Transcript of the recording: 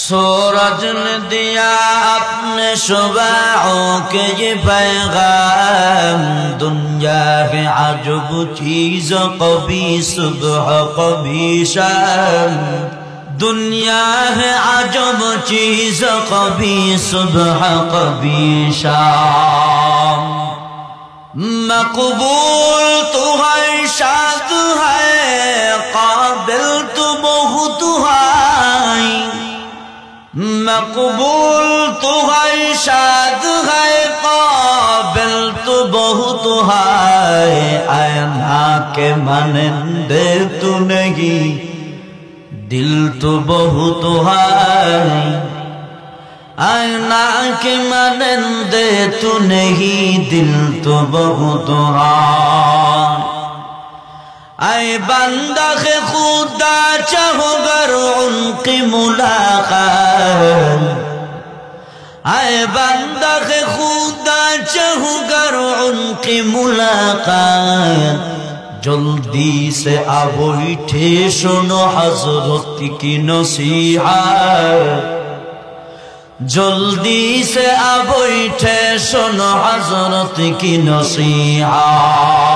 सूरज ने दिया अपने शुबाओं के ये पैगाम, दुनिया है अजब चीज़ कभी सुबह कभी शाम, दुनिया है अजब चीज़ कभी सुबह कभी शाम। मकबूल तो है शाद है, काबिल तो बहुत है, मकबूल तो है शाद है, काबिल तो बहुत है। आईना के मानंदे तो नहीं, दिल तो बहुत है। आईना के मानंदे तो नहीं, दिल तो बहुत है। ऐ बंदा के खुदा चाहो गर उनकी मुलाकात, ऐ बंदा के खुदा चाहो गर उनकी मुलाकात, जल्दी से आ बैठे सुनो हजरत की नसीहत, जल्दी से आ बैठे सुनो हजरत की नसीहत।